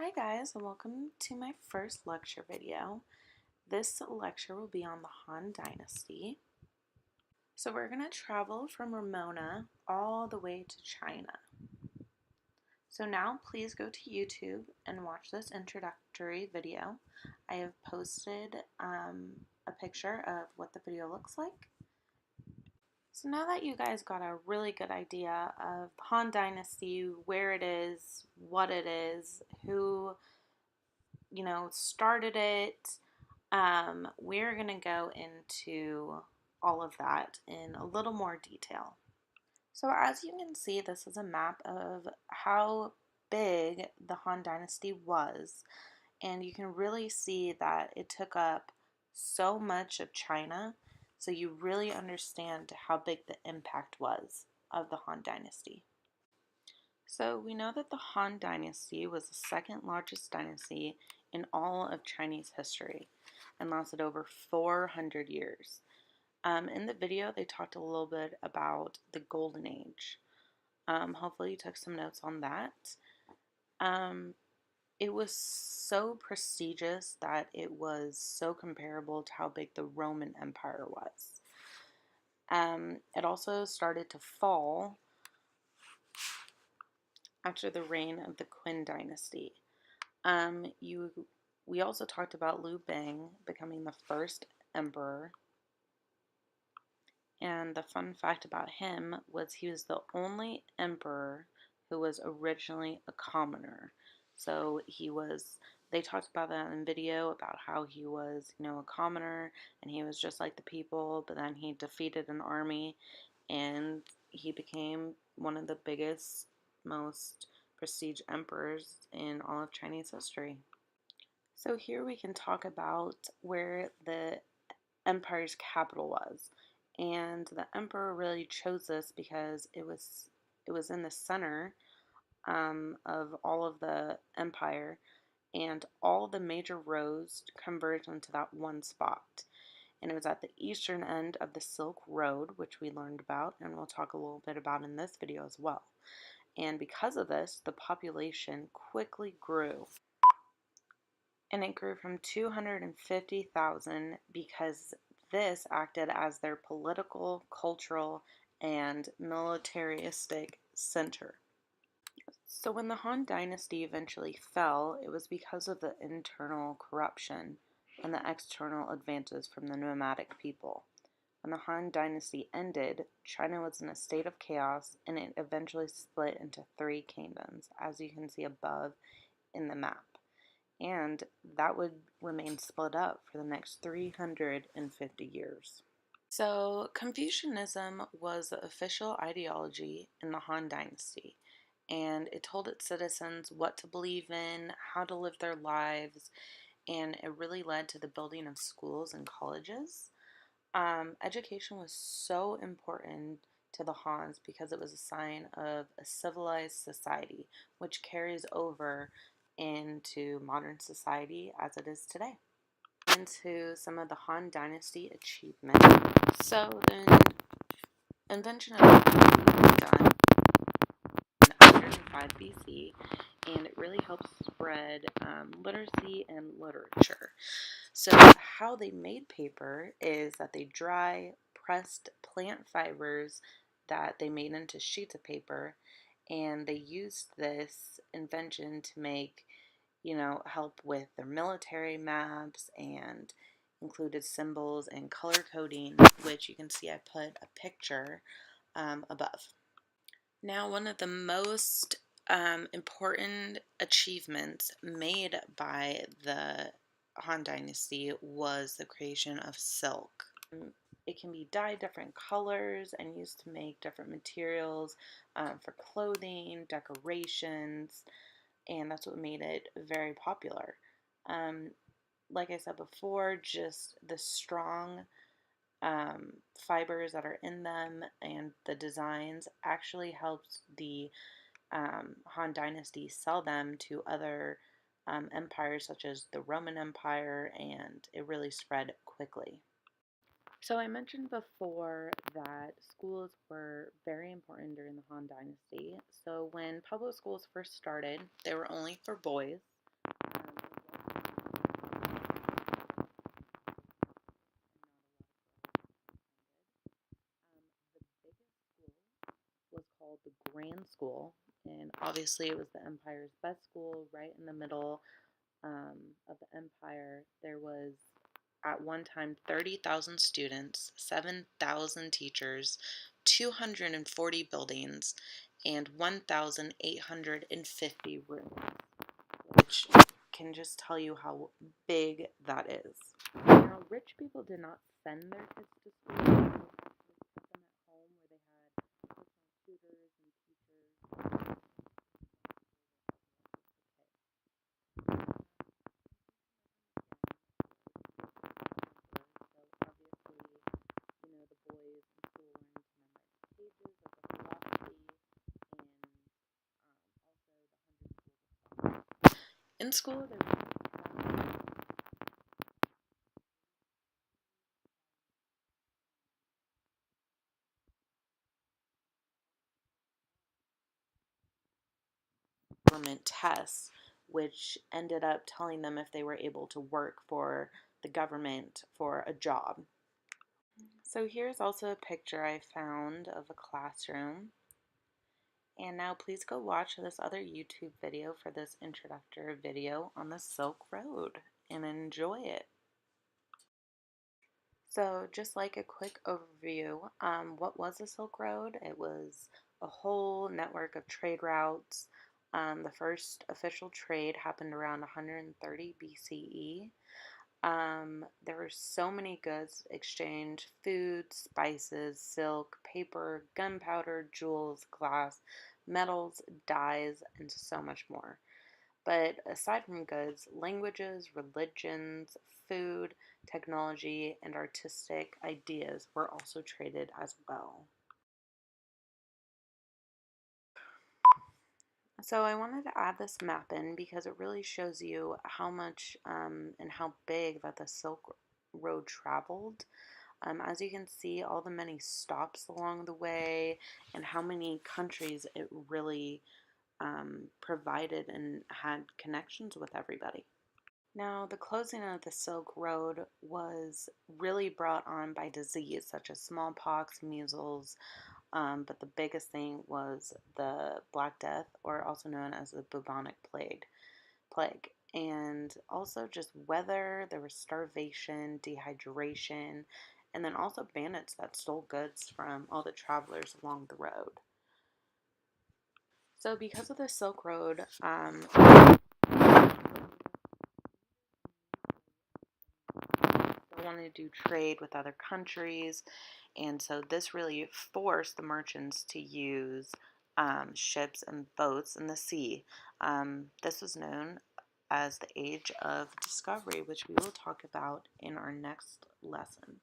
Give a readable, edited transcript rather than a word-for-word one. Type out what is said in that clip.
Hi guys, and welcome to my first lecture video. This lecture will be on the Han Dynasty. So we're going to travel from Ramona all the way to China. So now please go to YouTube and watch this introductory video. I have posted a picture of what the video looks like. So now that you guys got a really good idea of the Han Dynasty, where it is, what it is, who started it, we're going to go into all of that in a little more detail. So as you can see, this is a map of how big the Han Dynasty was, and you can really see that it took up so much of China, so you really understand how big the impact was of the Han Dynasty. So we know that the Han Dynasty was the second largest dynasty in all of Chinese history and lasted over 400 years. In the video, they talked a little bit about the Golden Age. Hopefully you took some notes on that. It was so prestigious that it was so comparable to how big the Roman Empire was. It also started to fall after the reign of the Qin Dynasty. We also talked about Liu Bang becoming the first emperor. And the fun fact about him was he was the only emperor who was originally a commoner. So they talked about that in video about how he was, a commoner and he was just like the people, but then he defeated an army and he became one of the biggest, most prestige emperors in all of Chinese history. So here we can talk about where the empire's capital was. And the emperor really chose this because it was in the center of all of the empire, and all the major roads converged into that one spot. And it was at the eastern end of the Silk Road, which we learned about, and we'll talk a little bit about in this video as well. And because of this, the population quickly grew. And it grew from 250,000 because this acted as their political, cultural, and militaristic center. So when the Han Dynasty eventually fell, it was because of the internal corruption and the external advances from the nomadic people. When the Han Dynasty ended, China was in a state of chaos, and it eventually split into 3 kingdoms, as you can see above in the map. And that would remain split up for the next 350 years. So Confucianism was the official ideology in the Han Dynasty, and it told its citizens what to believe in, how to live their lives, and it really led to the building of schools and colleges. Education was so important to the Hans because it was a sign of a civilized society, which carries over into modern society as it is today. Into some of the Han Dynasty achievements. So the invention of the was done in 105 BC, and it really helps spread literacy and literature. So how they made paper is that they dry pressed plant fibers that they made into sheets of paper, and they used this invention to make, help with their military maps, and included symbols and color coding, which you can see I put a picture above. Now, one of the most important achievements made by the Han Dynasty was the creation of silk. It can be dyed different colors and used to make different materials for clothing, decorations, and that's what made it very popular. Like I said before, just the strong fibers that are in them and the designs actually helps the Han Dynasty sell them to other empires such as the Roman Empire, and it really spread quickly. So I mentioned before that schools were very important during the Han Dynasty. So when public schools first started, they were only for boys. school, and obviously it was the empire's best school, right in the middle of the empire. There was at one time 30,000 students, 7,000 teachers, 240 buildings, and 1,850 rooms, which can just tell you how big that is. Now, rich people did not send their kids to school. They actually put them at home where they had personal tutors and teachers. So obviously, the boys in school learned to memorize pages of the philosophy and also the 100 schools of thought. In school, there was government tests, which ended up telling them if they were able to work for the government for a job. So here's also a picture I found of a classroom. And now please go watch this other YouTube video for this introductory video on the Silk Road and enjoy it. So just like a quick overview, what was the Silk Road? It was a whole network of trade routes. The first official trade happened around 130 BCE. There were so many goods exchanged: food, spices, silk, paper, gunpowder, jewels, glass, metals, dyes, and so much more. But aside from goods, languages, religions, food, technology, and artistic ideas were also traded as well. So I wanted to add this map in because it really shows you how much and how big that the Silk Road traveled. As you can see, all the many stops along the way and how many countries it really provided and had connections with everybody. Now, the closing of the Silk Road was really brought on by disease such as smallpox, measles, but the biggest thing was the Black Death, or also known as the bubonic plague. And also just weather, there was starvation, dehydration, and then also bandits that stole goods from all the travelers along the road. So because of the Silk Road, they wanted to do trade with other countries, and so this really forced the merchants to use ships and boats in the sea. This was known as the Age of Discovery, which we will talk about in our next lesson.